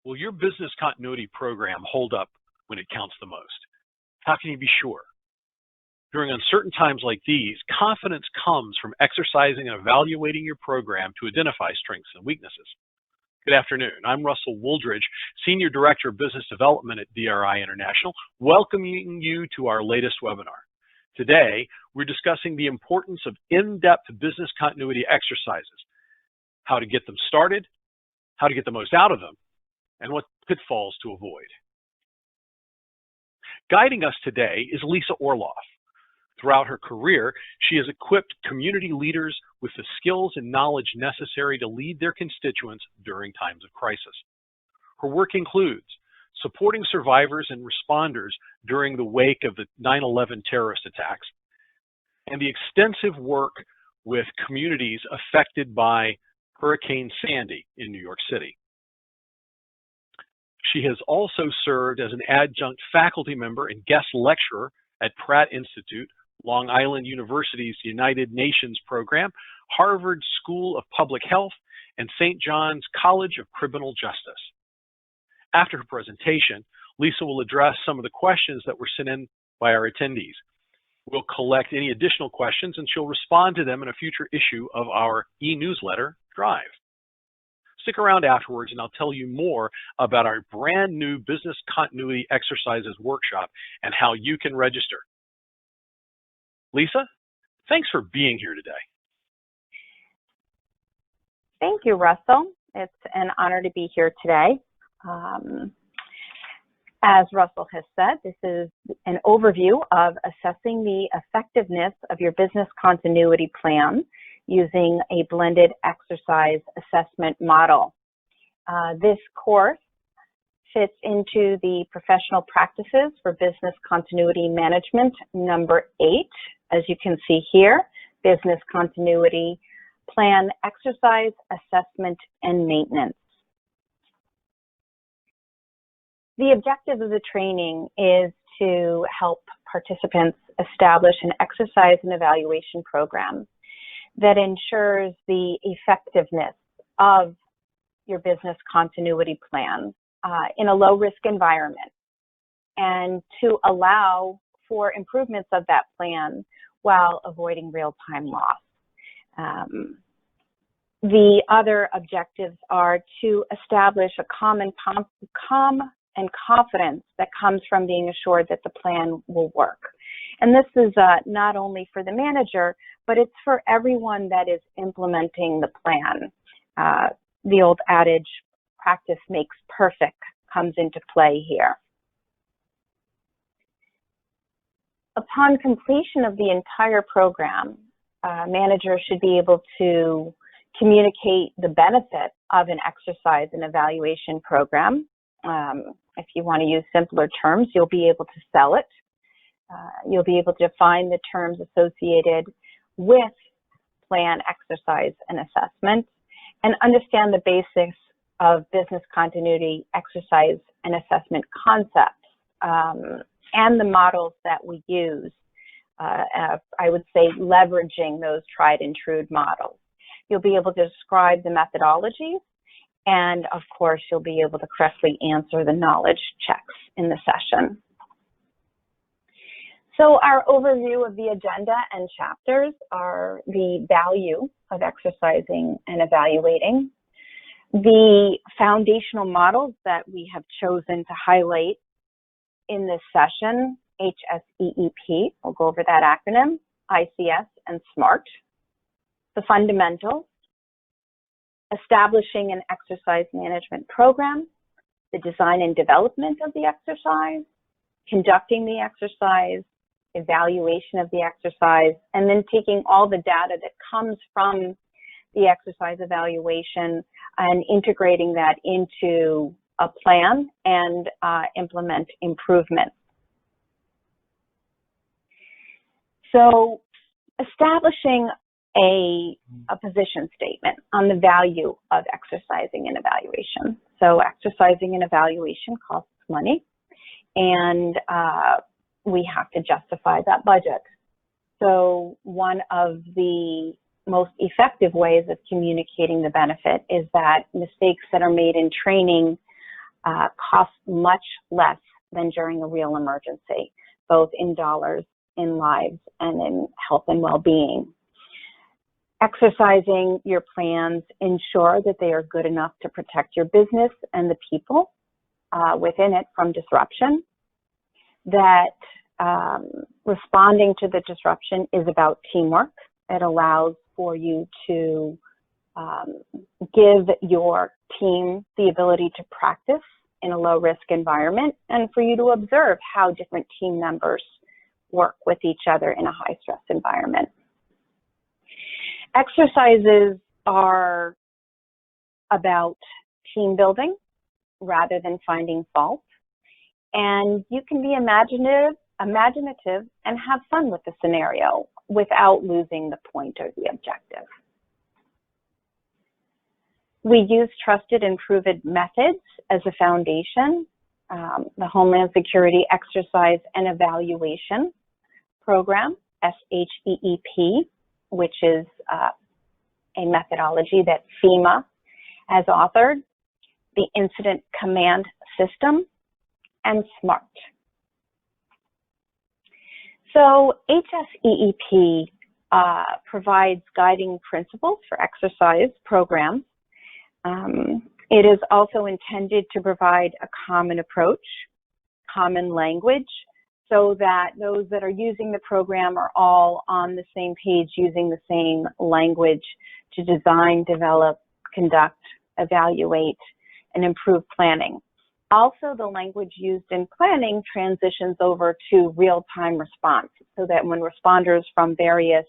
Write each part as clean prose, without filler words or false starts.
Will your business continuity program hold up when it counts the most? How can you be sure? During uncertain times like these, confidence comes from exercising and evaluating your program to identify strengths and weaknesses. Good afternoon. I'm Russell Wooldridge, Senior Director of Business Development at DRI International, welcoming you to our latest webinar. Today, we're discussing the importance of in-depth business continuity exercises, how to get them started, how to get the most out of them, and what pitfalls to avoid. Guiding us today is Lisa Orloff. Throughout her career, she has equipped community leaders with the skills and knowledge necessary to lead their constituents during times of crisis. Her work includes supporting survivors and responders during the wake of the 9/11 terrorist attacks, and the extensive work with communities affected by Hurricane Sandy in New York City. She has also served as an adjunct faculty member and guest lecturer at Pratt Institute, Long Island University's United Nations Program, Harvard School of Public Health, and St. John's College of Criminal Justice. After her presentation, Lisa will address some of the questions that were sent in by our attendees. We'll collect any additional questions and she'll respond to them in a future issue of our e-newsletter, Drive. Stick around afterwards and I'll tell you more about our brand new Business Continuity Exercises workshop and how you can register. Lisa, thanks for being here today. Thank you, Russell. It's an honor to be here today. As Russell has said, this is an overview of assessing the effectiveness of your business continuity plan using a blended exercise assessment model. This course fits into the Professional Practices for Business Continuity Management number 8, as you can see here, Business Continuity Plan Exercise, Assessment, and Maintenance. The objective of the training is to help participants establish an exercise and evaluation program that ensures the effectiveness of your business continuity plan in a low-risk environment, and to allow for improvements of that plan while avoiding real-time loss. The other objectives are to establish a calm and confidence that comes from being assured that the plan will work. And this is not only for the manager, but it's for everyone that is implementing the plan. The old adage, practice makes perfect, comes into play here. Upon completion of the entire program, managers should be able to communicate the benefit of an exercise and evaluation program. If you want to use simpler terms, you'll be able to sell it. You'll be able to define the terms associated with plan, exercise, and assessment, and understand the basics of business continuity, exercise, and assessment concepts, and the models that we use. I would say leveraging those tried and true models. You'll be able to describe the methodologies, and of course, you'll be able to correctly answer the knowledge checks in the session. So our overview of the agenda and chapters are the value of exercising and evaluating, the foundational models that we have chosen to highlight in this session, HSEEP, we'll go over that acronym, ICS, and SMART, the fundamentals, establishing an exercise management program, the design and development of the exercise, conducting the exercise, evaluation of the exercise, and then taking all the data that comes from the exercise evaluation and integrating that into a plan and implement improvements. So establishing a position statement on the value of exercising and evaluation. So exercising and evaluation costs money, and we have to justify that budget. So one of the most effective ways of communicating the benefit is that mistakes that are made in training costs much less than during a real emergency, both in dollars, in lives, and in health and well-being. Exercising your plans ensure that they are good enough to protect your business and the people within it from disruption, that responding to the disruption is about teamwork. It allows for you to give your team the ability to practice in a low-risk environment and for you to observe how different team members work with each other in a high-stress environment. Exercises are about team building rather than finding fault, and you can be imaginative and have fun with the scenario without losing the point or the objective. We use trusted and proven methods as a foundation. The Homeland Security Exercise and Evaluation Program, HSEEP, which is a methodology that FEMA has authored, the Incident Command System, and SMART. So HSEEP provides guiding principles for exercise programs. It is also intended to provide a common approach, common language, so that those that are using the program are all on the same page using the same language to design, develop, conduct, evaluate, and improve planning. Also, the language used in planning transitions over to real-time response, so that when responders from various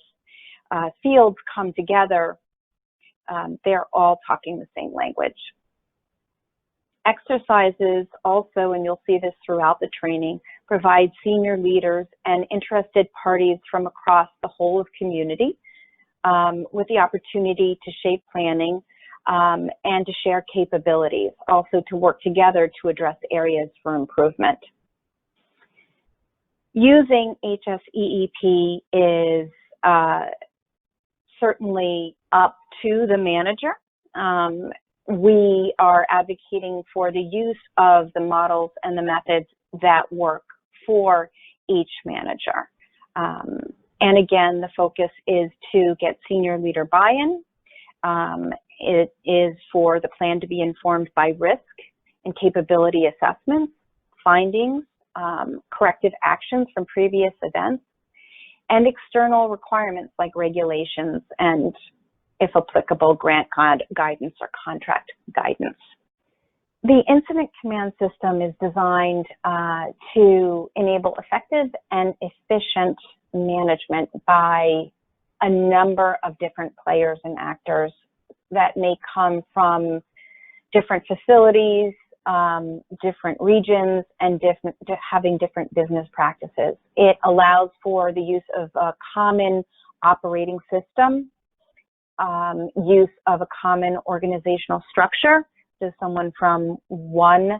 fields come together, they're all talking the same language. Exercises also, and you'll see this throughout the training, provide senior leaders and interested parties from across the whole of community with the opportunity to shape planning and to share capabilities, also to work together to address areas for improvement. Using HSEEP is certainly up to the manager. We are advocating for the use of the models and the methods that work for each manager. And again, the focus is to get senior leader buy-in. It is for the plan to be informed by risk and capability assessments, findings, corrective actions from previous events, and external requirements like regulations and, if applicable, grant guidance or contract guidance. The incident command system is designed to enable effective and efficient management by a number of different players and actors that may come from different facilities, different regions, and having different business practices. It allows for the use of a common operating system, use of a common organizational structure, so someone from one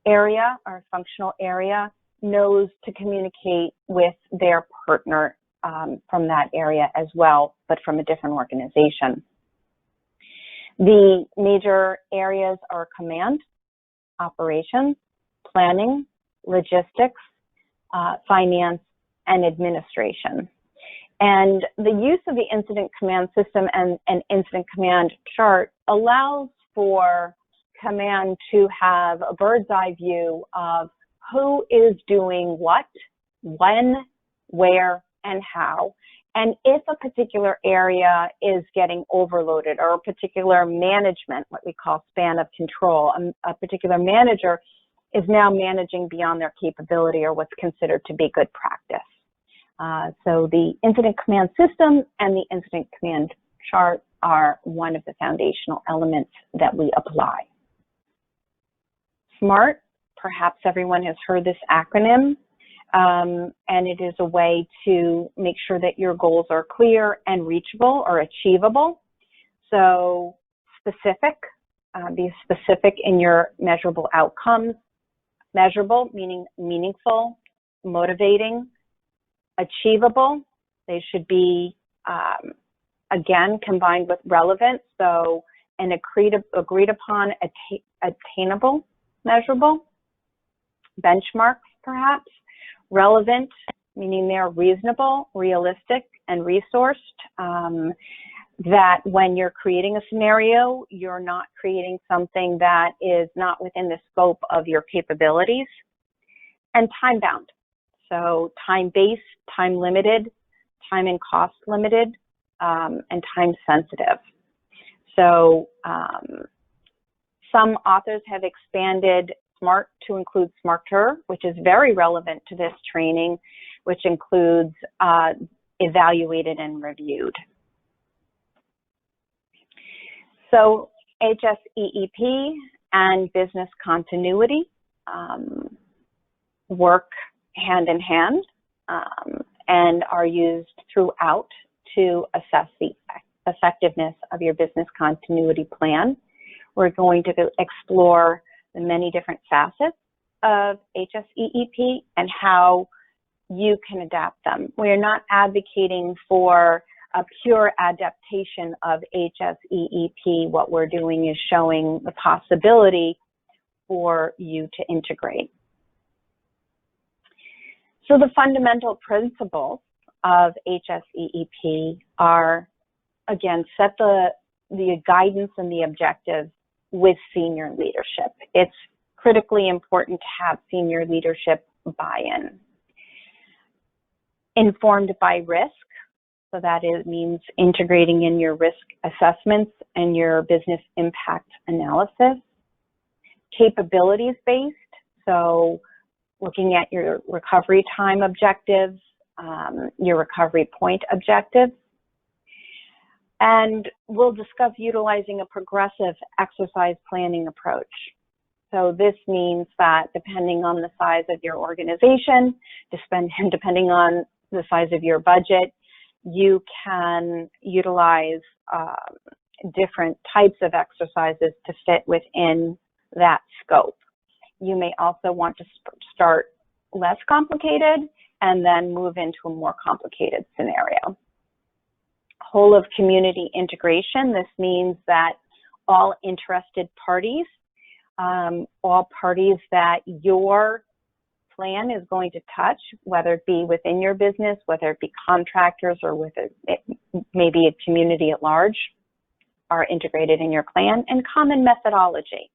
area or functional area knows to communicate with their partner from that area as well, but from a different organization. The major areas are command, operations, planning, logistics, finance, and administration. And the use of the incident command system and incident command chart allows for command to have a bird's eye view of who is doing what, when, where, and how. And if a particular area is getting overloaded, or a particular management, what we call span of control, a particular manager is now managing beyond their capability or what's considered to be good practice. So the incident command system and the incident command chart are one of the foundational elements that we apply. SMART, perhaps everyone has heard this acronym, and it is a way to make sure that your goals are clear and reachable or achievable. So specific, be specific in your measurable outcomes. Measurable, meaning meaningful, motivating. Achievable, they should be, again, combined with relevant, so an agreed upon, attainable, measurable, benchmarks perhaps, relevant, meaning they're reasonable, realistic, and resourced, that when you're creating a scenario, you're not creating something that is not within the scope of your capabilities, and time-bound. So time-based, time-limited, time and cost limited, and time-sensitive. So some authors have expanded SMART to include SMARTer, which is very relevant to this training, which includes evaluated and reviewed. So HSEEP and business continuity work hand in hand and are used throughout to assess the effectiveness of your business continuity plan. We're going to explore the many different facets of HSEEP and how you can adapt them. We're not advocating for a pure adaptation of HSEEP. What we're doing is showing the possibility for you to integrate. So the fundamental principles of HSEEP are, again, set the guidance and the objectives with senior leadership. It's critically important to have senior leadership buy-in. Informed by risk, so that means integrating in your risk assessments and your business impact analysis. Capabilities-based, so looking at your recovery time objectives, your recovery point objectives. And we'll discuss utilizing a progressive exercise planning approach. So this means that depending on the size of your organization, depending on the size of your budget, you can utilize different types of exercises to fit within that scope. You may also want to start less complicated and then move into a more complicated scenario. Whole of community integration. This means that all interested parties, all parties that your plan is going to touch, whether it be within your business, whether it be contractors, or with maybe a community at large, are integrated in your plan, and common methodology.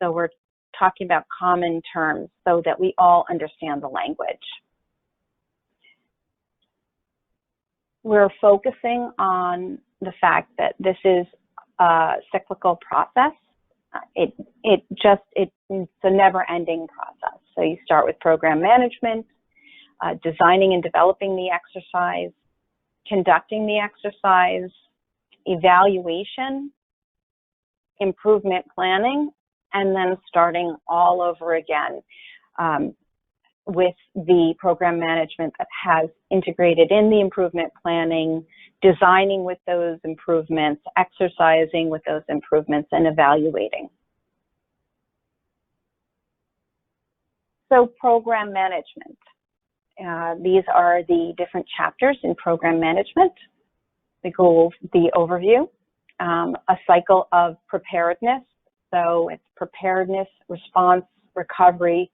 So we're talking about common terms so that we all understand the language. We're focusing on the fact that this is a cyclical process. It's a never-ending process. So you start with program management, designing and developing the exercise, conducting the exercise, evaluation, improvement planning, and then starting all over again with the program management that has integrated in the improvement planning, designing with those improvements, exercising with those improvements, and evaluating. So program management. These are the different chapters in program management. The overview, a cycle of preparedness. So it's preparedness, response, recovery,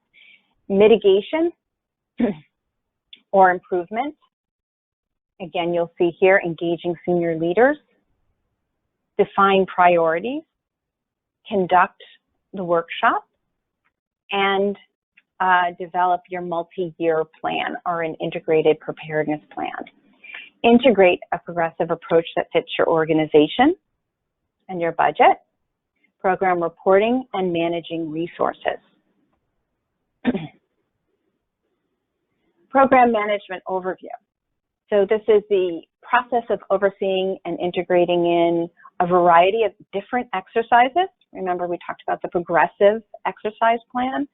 mitigation, or improvement. Again, you'll see here, engaging senior leaders, define priorities, conduct the workshop, and develop your multi-year plan or an integrated preparedness plan. Integrate a progressive approach that fits your organization and your budget, program reporting, and managing resources. Program management overview. So this is the process of overseeing and integrating in a variety of different exercises. Remember, we talked about the progressive exercise plan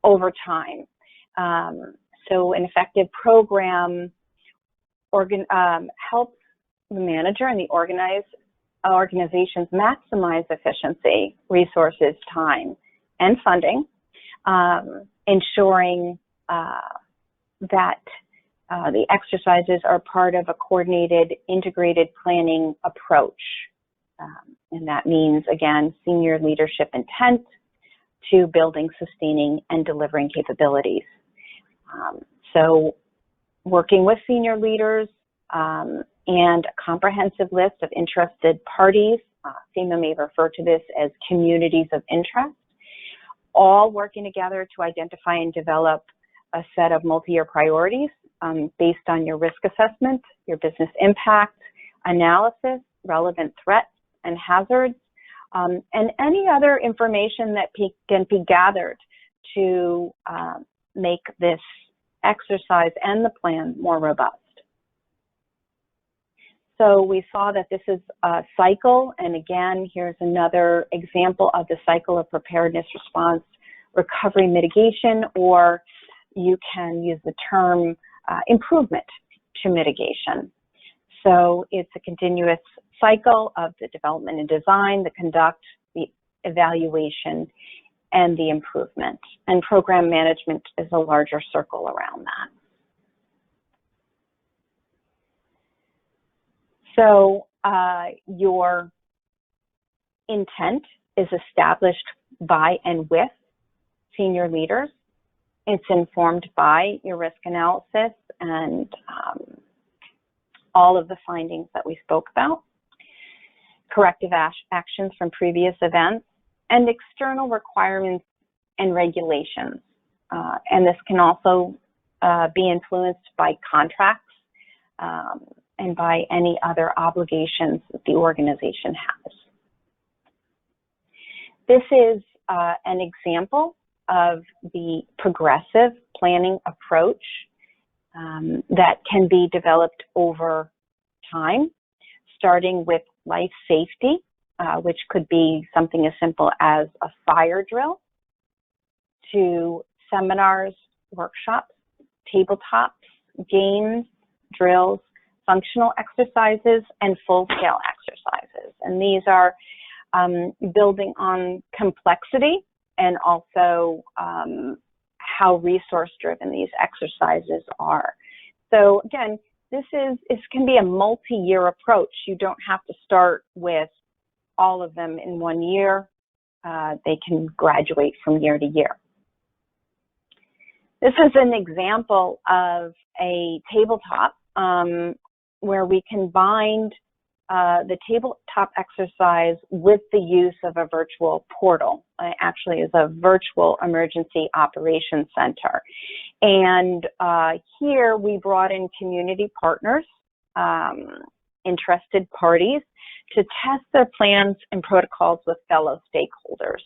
over time. So an effective program helps the manager and the organizations maximize efficiency, resources, time, and funding, ensuring that the exercises are part of a coordinated, integrated planning approach. And that means, again, senior leadership intent, to building, sustaining, and delivering capabilities. So working with senior leaders and a comprehensive list of interested parties, FEMA may refer to this as communities of interest, all working together to identify and develop a set of multi-year priorities based on your risk assessment, your business impact analysis, relevant threats and hazards, and any other information that can be gathered to make this exercise and the plan more robust. So we saw that this is a cycle, and again, here's another example of the cycle of preparedness, response, recovery, mitigation, or you can use the term improvement to mitigation. So it's a continuous cycle of the development and design, the conduct, the evaluation, and the improvement. And program management is a larger circle around that. So your intent is established by and with senior leaders. It's informed by your risk analysis and all of the findings that we spoke about, corrective actions from previous events, and external requirements and regulations. And this can also be influenced by contracts and by any other obligations that the organization has. This is an example of the progressive planning approach that can be developed over time, starting with life safety, which could be something as simple as a fire drill, to seminars, workshops, tabletops, games, drills, functional exercises, and full-scale exercises. And these are building on complexity and also how resource-driven these exercises are. So again, this can be a multi-year approach. You don't have to start with all of them in 1 year. They can graduate from year to year. This is an example of a tabletop where we combined the tabletop exercise with the use of a virtual portal. It actually is a virtual emergency operations center. And here we brought in community partners, interested parties, to test their plans and protocols with fellow stakeholders.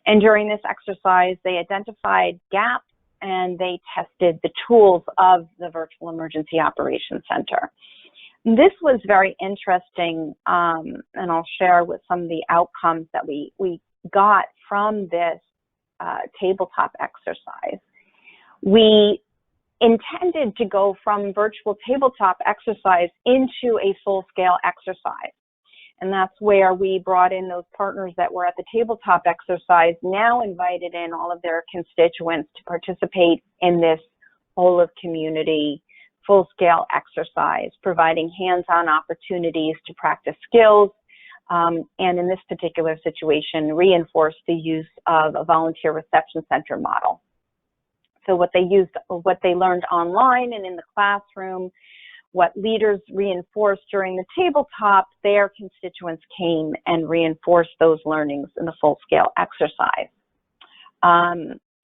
And during this exercise, they identified gaps and they tested the tools of the virtual emergency operations center. This was very interesting, and I'll share with some of the outcomes that we got from this tabletop exercise. We intended to go from virtual tabletop exercise into a full-scale exercise. And that's where we brought in those partners that were at the tabletop exercise, now invited in all of their constituents to participate in this whole of community full-scale exercise, providing hands-on opportunities to practice skills, and in this particular situation, reinforce the use of a volunteer reception center model. So what they learned online and in the classroom, what leaders reinforced during the tabletop, their constituents came and reinforced those learnings in the full-scale exercise.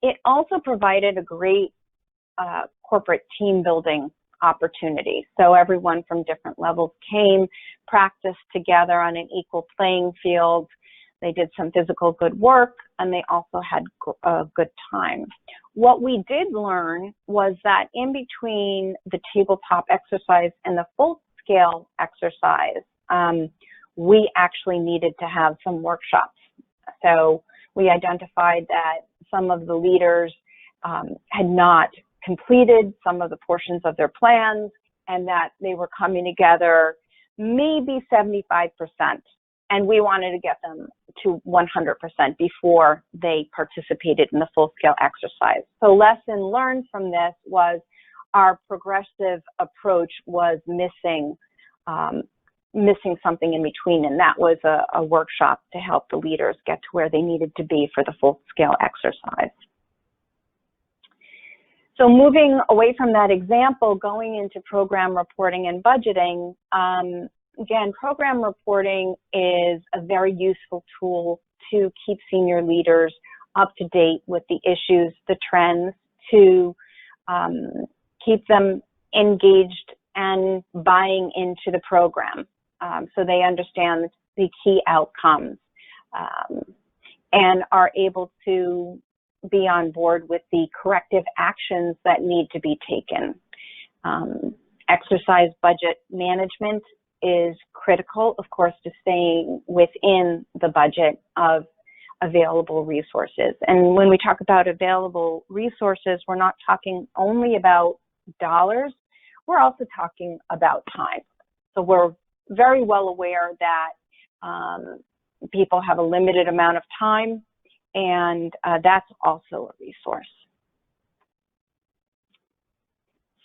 It also provided a great corporate team building opportunity. So everyone from different levels came, practiced together on an equal playing field. They did some physical good work, and they also had a good time. What we did learn was that in between the tabletop exercise and the full-scale exercise, we actually needed to have some workshops. So we identified that some of the leaders had not completed some of the portions of their plans, and that they were coming together maybe 75%. And we wanted to get them to 100% before they participated in the full-scale exercise. So lesson learned from this was our progressive approach was missing missing something in between, and that was a workshop to help the leaders get to where they needed to be for the full-scale exercise. So moving away from that example, going into program reporting and budgeting, again, program reporting is a very useful tool to keep senior leaders up to date with the issues, the trends, to keep them engaged and buying into the program, so they understand the key outcomes and are able to be on board with the corrective actions that need to be taken. Exercise budget management is critical, of course, to staying within the budget of available resources. And when we talk about available resources, we're not talking only about dollars, we're also talking about time. So we're very well aware that people have a limited amount of time, and that's also a resource.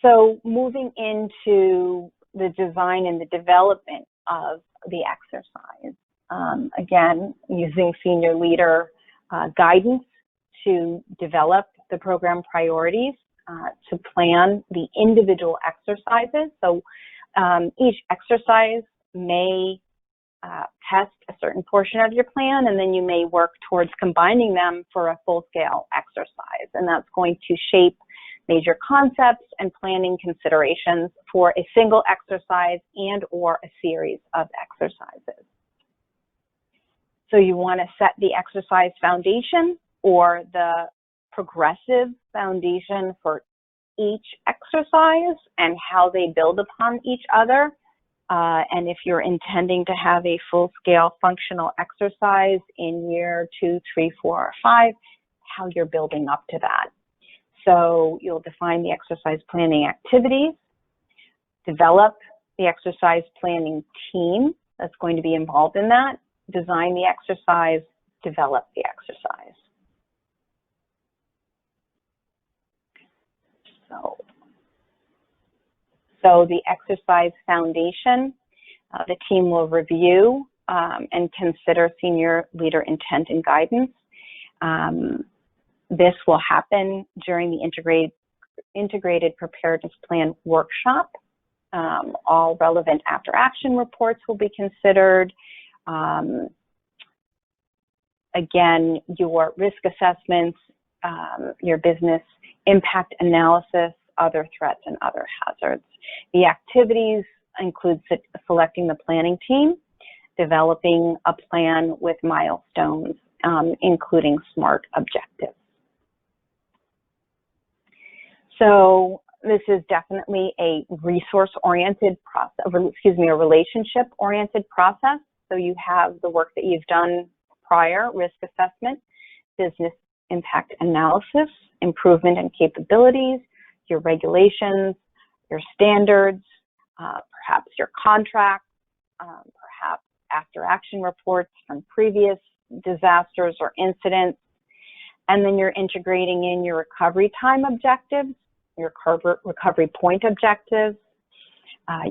So moving into the design and the development of the exercise. Again, using senior leader guidance to develop the program priorities, to plan the individual exercises. So each exercise may test a certain portion of your plan, and then you may work towards combining them for a full-scale exercise. And that's going to shape major concepts and planning considerations for a single exercise and or a series of exercises. So you want to set the exercise foundation or the progressive foundation for each exercise and how they build upon each other. And if you're intending to have a full-scale functional exercise in year 2, 3, 4, or 5, how you're building up to that. So you'll define the exercise planning activities, develop the exercise planning team that's going to be involved in that, design the exercise, develop the exercise. So the exercise foundation, the team will review and consider senior leader intent and guidance. This will happen during the integrated preparedness plan workshop. All relevant after action reports will be considered. Again, your risk assessments, your business impact analysis, other threats and other hazards. The activities include selecting the planning team, developing a plan with milestones, including SMART objectives. So this is definitely a resource-oriented process, a relationship-oriented process. So you have the work that you've done prior, risk assessment, business impact analysis, improvement and capabilities, your regulations, your standards, perhaps your contracts, perhaps after action reports from previous disasters or incidents, and then you're integrating in your recovery time objectives, your recovery point objectives,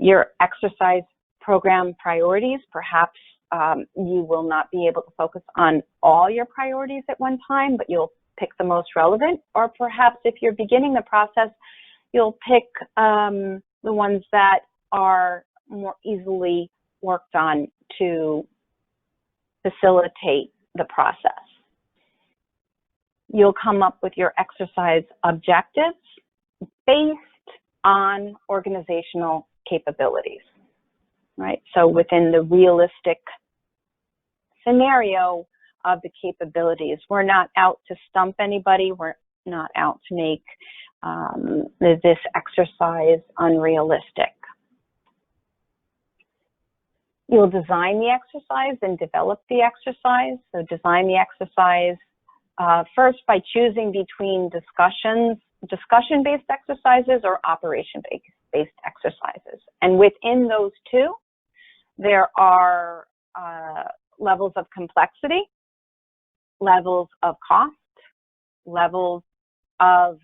your exercise program priorities. Perhaps you will not be able to focus on all your priorities at one time, but you'll pick the most relevant, or perhaps if you're beginning the process, you'll pick the ones that are more easily worked on to facilitate the process. You'll come up with your exercise objectives based on organizational capabilities, right? So within the realistic scenario of the capabilities, we're not out to stump anybody. We're not out to make this exercise unrealistic. You'll design the exercise and develop the exercise. So design the exercise first by choosing between discussion-based exercises or operation-based exercises. And within those two, there are levels of complexity, levels of cost, levels of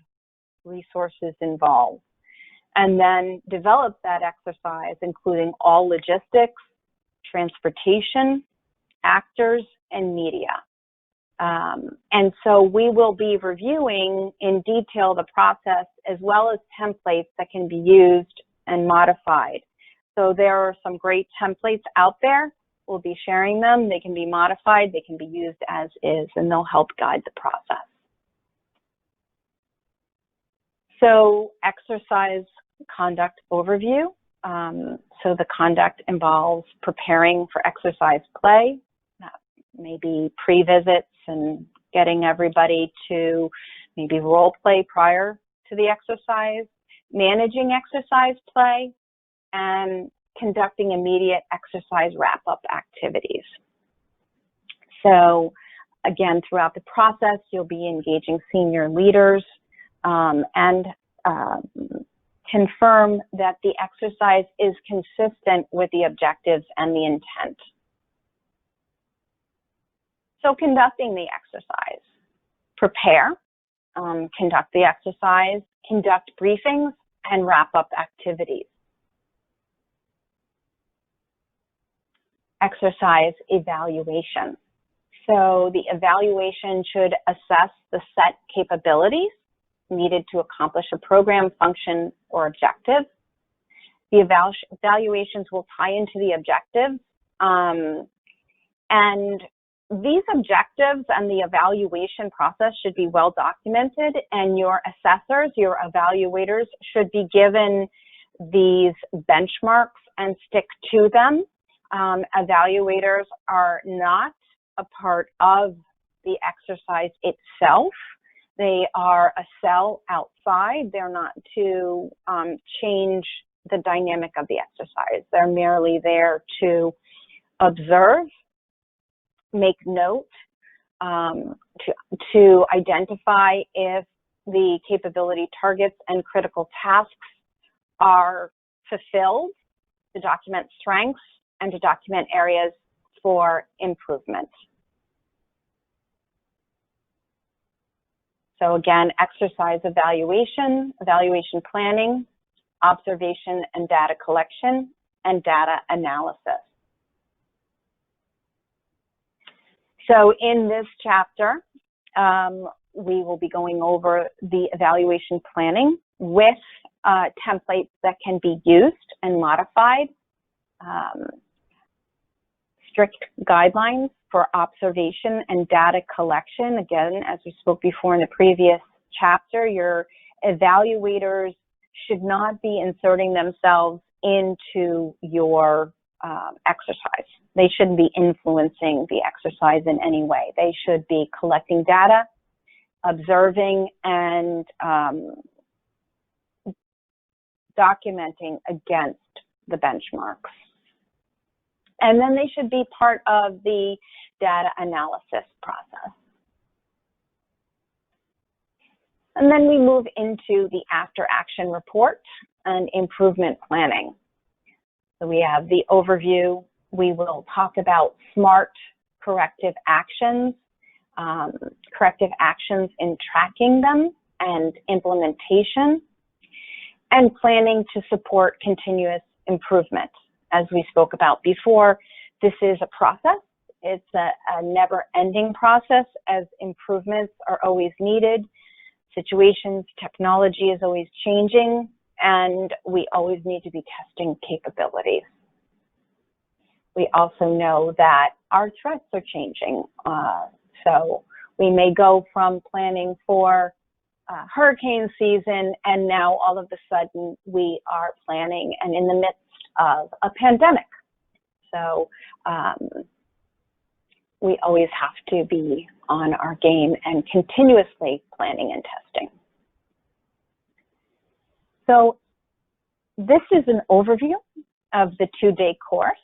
resources involved. And then develop that exercise, including all logistics, transportation, actors, and media. And so we will be reviewing in detail the process as well as templates that can be used and modified. So there are some great templates out there. We'll be sharing them. They can be modified, they can be used as is, and they'll help guide the process. So exercise conduct overview. So the conduct involves preparing for exercise play, maybe pre-visits and getting everybody to maybe role play prior to the exercise, managing exercise play, and conducting immediate exercise wrap-up activities. So again, throughout the process, you'll be engaging senior leaders and confirm that the exercise is consistent with the objectives and the intent. So conducting the exercise, prepare, conduct the exercise, conduct briefings, and wrap up activities. Exercise evaluation. So the evaluation should assess the set capabilities needed to accomplish a program, function, or objective. The evaluations will tie into the objectives, and these objectives and the evaluation process should be well documented, and your assessors, your evaluators should be given these benchmarks and stick to them. Evaluators are not a part of the exercise itself. They are a cell outside. They're not to change the dynamic of the exercise. They're merely there to observe, make note, to identify if the capability targets and critical tasks are fulfilled, to document strengths, and to document areas for improvement. So again, exercise evaluation, evaluation planning, observation and data collection, and data analysis. So in this chapter, we will be going over the evaluation planning with templates that can be used and modified, strict guidelines for observation and data collection. Again, as we spoke before in the previous chapter, your evaluators should not be inserting themselves into your exercise. They shouldn't be influencing the exercise in any way. They should be collecting data, observing, and documenting against the benchmarks. And then they should be part of the data analysis process. And then we move into the after action report and improvement planning. So we have the overview. We will talk about SMART corrective actions in tracking them and implementation, and planning to support continuous improvement. As we spoke about before, this is a process. It's a never-ending process, as improvements are always needed. Situations, technology is always changing, and we always need to be testing capabilities. We also know that our threats are changing. So we may go from planning for hurricane season, and now all of a sudden we are planning and in the midst of a pandemic. So we always have to be on our game and continuously planning and testing. So this is an overview of the two-day course.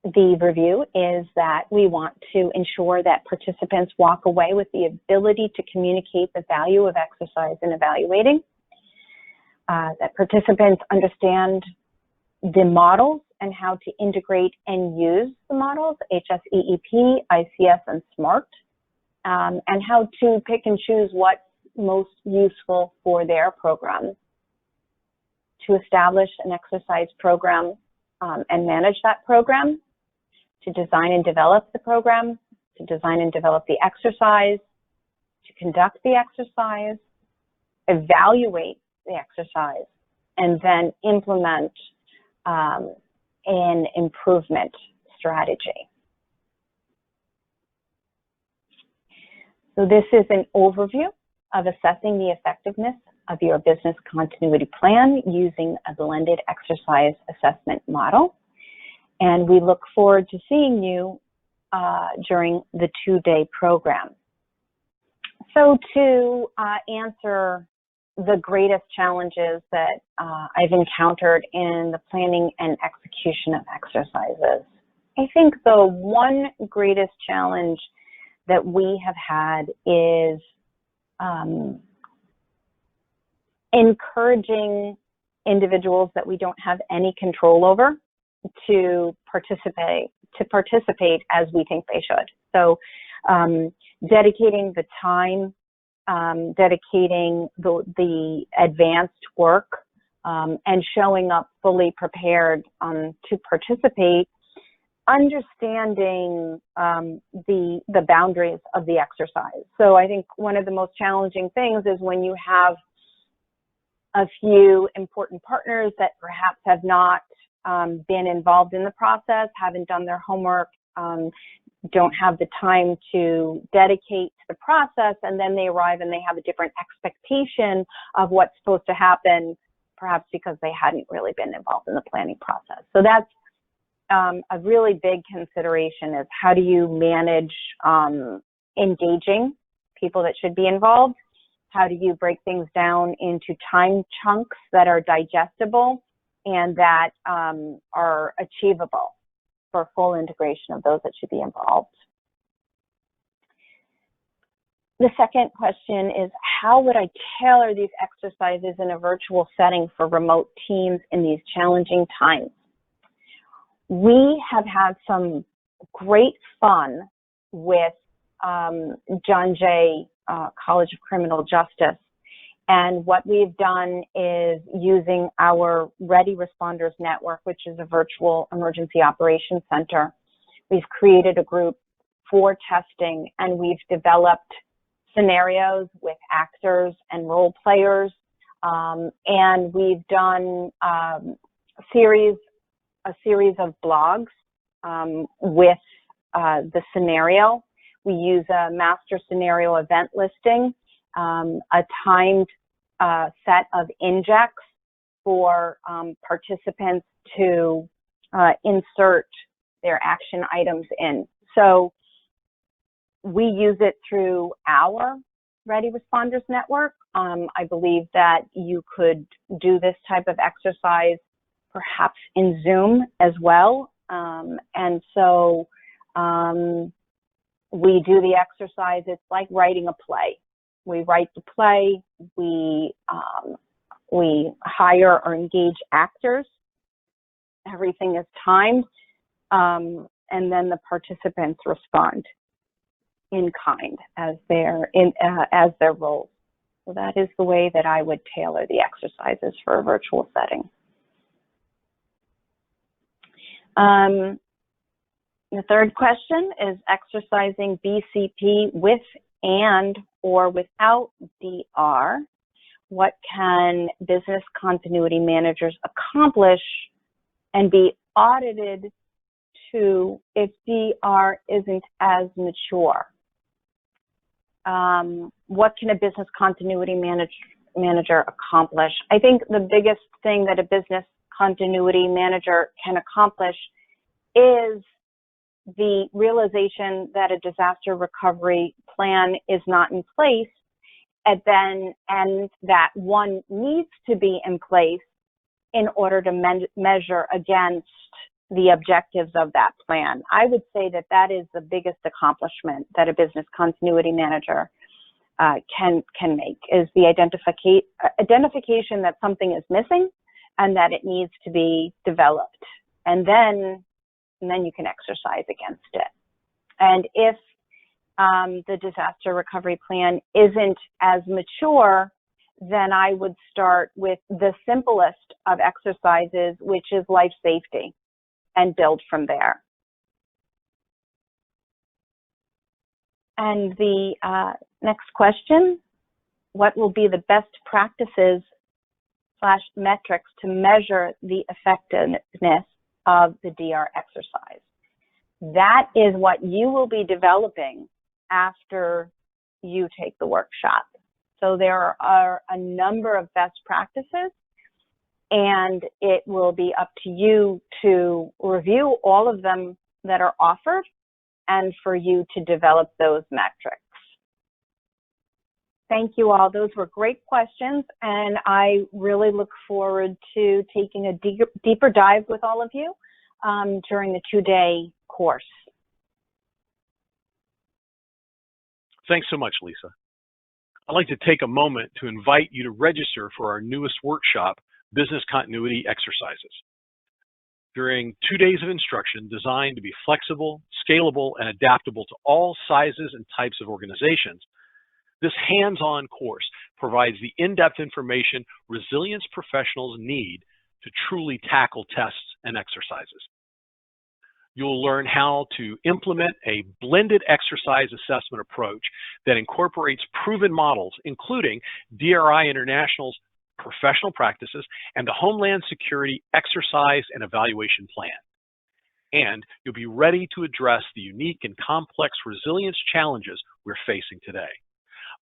The review is that we want to ensure that participants walk away with the ability to communicate the value of exercise in evaluating, that participants understand the models and how to integrate and use the models, HSEEP, ICS, and SMART, and how to pick and choose what's most useful for their program, to establish an exercise program and manage that program, to design and develop the program, to design and develop the exercise, to conduct the exercise, evaluate the exercise, and then implement an improvement strategy. So this is an overview of assessing the effectiveness of your business continuity plan using a blended exercise assessment model. And we look forward to seeing you during the 2-day program. So to answer the greatest challenges that I've encountered in the planning and execution of exercises, I think the one greatest challenge that we have had is encouraging individuals that we don't have any control over to participate as we think they should. So dedicating the time, dedicating the advanced work, and showing up fully prepared to participate, understanding the boundaries of the exercise. So I think one of the most challenging things is when you have a few important partners that perhaps have not been involved in the process, haven't done their homework, don't have the time to dedicate to the process, and then they arrive and they have a different expectation of what's supposed to happen, perhaps because they hadn't really been involved in the planning process. So that's a really big consideration, is how do you manage engaging people that should be involved? How do you break things down into time chunks that are digestible and that are achievable for full integration of those that should be involved? The second question is, how would I tailor these exercises in a virtual setting for remote teams in these challenging times? We have had some great fun with John Jay College of Criminal Justice. And what we've done is, using our Ready Responders Network, which is a virtual emergency operations center, we've created a group for testing, and we've developed scenarios with actors and role players. And we've done a series of blogs with the scenario. We use a master scenario event listing, a timed set of injects for participants to insert their action items in. So we use it through our Ready Responders Network. I believe that you could do this type of exercise perhaps in Zoom as well. And so we do the exercise. It's like writing a play. We write the play, we hire or engage actors, everything is timed, and then the participants respond in kind as their roles. So that is the way that I would tailor the exercises for a virtual setting. The third question is exercising BCP with and or without DR. What can business continuity managers accomplish and be audited to if DR isn't as mature? What can a business continuity manager accomplish? I think the biggest thing that a business continuity manager can accomplish is the realization that a disaster recovery plan is not in place, and that one needs to be in place in order to measure against the objectives of that plan. I would say that that is the biggest accomplishment that a business continuity manager can make, is the identification that something is missing and that it needs to be developed. And then you can exercise against it. And if the disaster recovery plan isn't as mature, then I would start with the simplest of exercises, which is life safety. and build from there. And the next question, what will be the best practices / metrics to measure the effectiveness of the DR exercise? That is what you will be developing after you take the workshop. So there are a number of best practices, and it will be up to you to review all of them that are offered and for you to develop those metrics. Thank you all. Those were great questions, and I really look forward to taking a deeper dive with all of you during the 2-day course. Thanks so much, Lisa. I'd like to take a moment to invite you to register for our newest workshop, Business Continuity Exercises. During 2 days of instruction designed to be flexible, scalable, and adaptable to all sizes and types of organizations, this hands-on course provides the in-depth information resilience professionals need to truly tackle tests and exercises. You'll learn how to implement a blended exercise assessment approach that incorporates proven models, including DRI International's professional practices and the Homeland Security Exercise and Evaluation Plan. And you'll be ready to address the unique and complex resilience challenges we're facing today.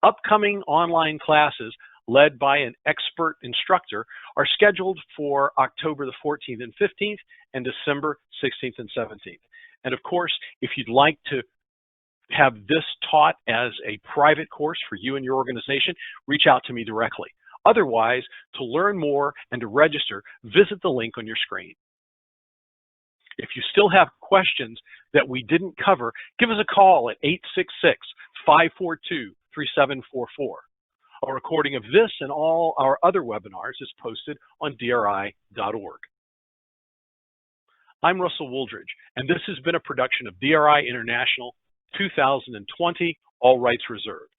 Upcoming online classes led by an expert instructor are scheduled for October the 14th and 15th and December 16th and 17th. And of course, if you'd like to have this taught as a private course for you and your organization, reach out to me directly. Otherwise, to learn more and to register, visit the link on your screen. If you still have questions that we didn't cover, give us a call at 866-542-3744. A recording of this and all our other webinars is posted on DRI.org. I'm Russell Wooldridge, and this has been a production of DRI International 2020, all rights reserved.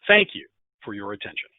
Thank you for your attention.